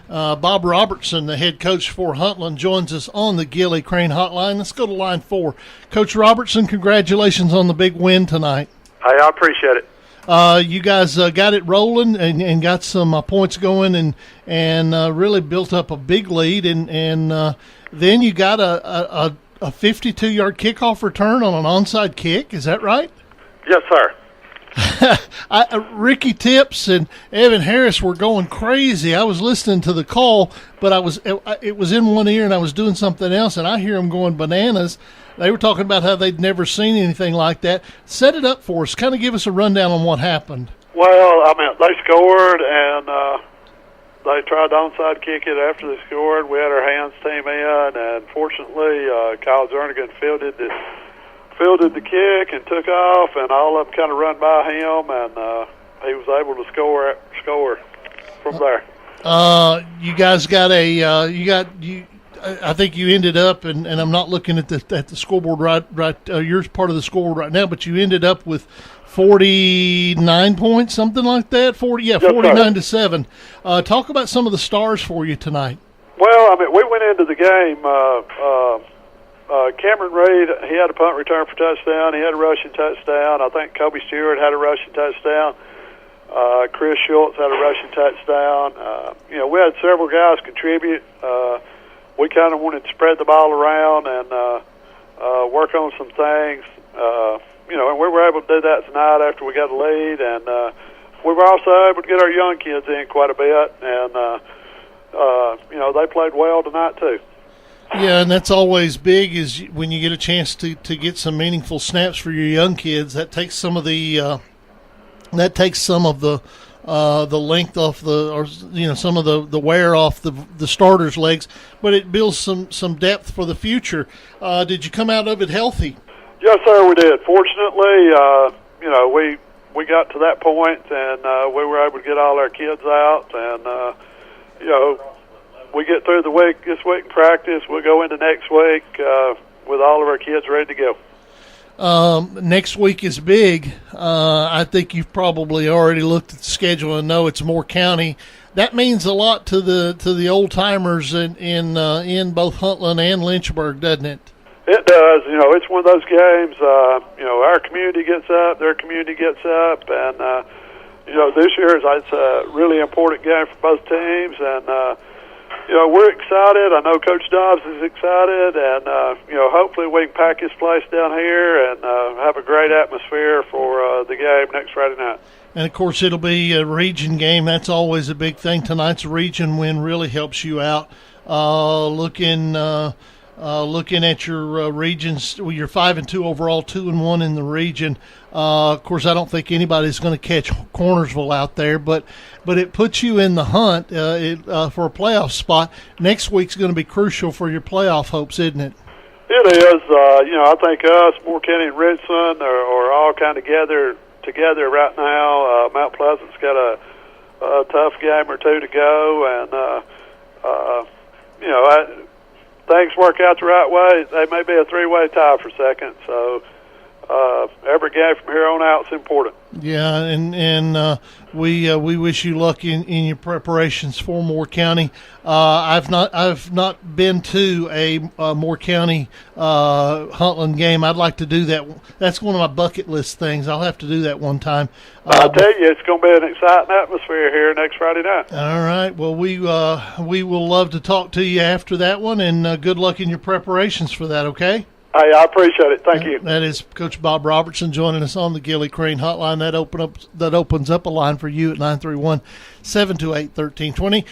Bob Robertson, the head coach for Huntland, joins us on the Gilly Crane Hotline. Let's go to line 4. Coach Robertson, congratulations on the big win tonight. Hey, I appreciate it. You guys got it rolling and got some points going and really built up a big lead. And then you got a 52-yard kickoff return on an onside kick. Is that right? Yes, sir. Ricky Tips and Evan Harris were going crazy. I was listening to the call, but it was in one ear and I was doing something else, and I hear them going bananas. They were talking about how they'd never seen anything like that. Set it up for us. Kind of give us a rundown on what happened. Well, I mean, they scored, and they tried to onside kick it after they scored. We had our hands team in, and fortunately, Kyle Jernigan fielded the kick and took off, and all of them kind of run by him, and he was able to score from there. You guys got I think you ended up, and I'm not looking at the scoreboard right. You're part of the scoreboard right now, but you ended up with 49 points, something like that. 49-7. Talk about some of the stars for you tonight. Well, I mean, we went into the game. Cameron Reed, he had a punt return for touchdown. He had a rushing touchdown. I think Kobe Stewart had a rushing touchdown. Chris Schultz had a rushing touchdown. We had several guys contribute. We kind of wanted to spread the ball around and work on some things. And we were able to do that tonight after we got a lead. And we were also able to get our young kids in quite a bit. And, they played well tonight, too. Yeah, and that's always big is when you get a chance to get some meaningful snaps for your young kids. That takes some of the length off some of the wear off the starters' legs, but it builds some depth for the future. Did you come out of it healthy? Yes, sir, we did. Fortunately, we got to that point, and we were able to get all our kids out, and we get through the week this week in practice. We'll go into next week with all of our kids ready to go. Next week is big. I think you've probably already looked at the schedule and know it's Moore County. That means a lot to the old timers in both Huntland and Lynchburg, doesn't it? It does. It's one of those games. Our community gets up, their community gets up, and this year it's a really important game for both teams, and we're excited. I know Coach Dobbs is excited, and hopefully we can pack his place down here and have a great atmosphere for the game next Friday night. And, of course, it'll be a region game. That's always a big thing. Tonight's region win really helps you out. Looking at your regions, you're 5-2 overall, 2-1 in the region. Of course, I don't think anybody's going to catch Cornersville out there, but it puts you in the hunt for a playoff spot. Next week's going to be crucial for your playoff hopes, isn't it? It is. I think us, Moore County, and Richland are all kind of together right now. Mount Pleasant's got a tough game or two to go, and things work out the right way. They may be a three-way tie for second, so every game from here on out is important. Yeah, and we wish you luck in your preparations for Moore County. I've not been to a Moore County Huntland game. I'd like to do that. That's one of my bucket list things. I'll have to do that one time. I'll tell you, it's going to be an exciting atmosphere here next Friday night. All right. Well, we will love to talk to you after that one, and good luck in your preparations for that. Okay. Hey, I appreciate it. Thank you. That is Coach Bob Robertson joining us on the Gilly Crane Hotline. That opens up a line for you at 931-728-1320.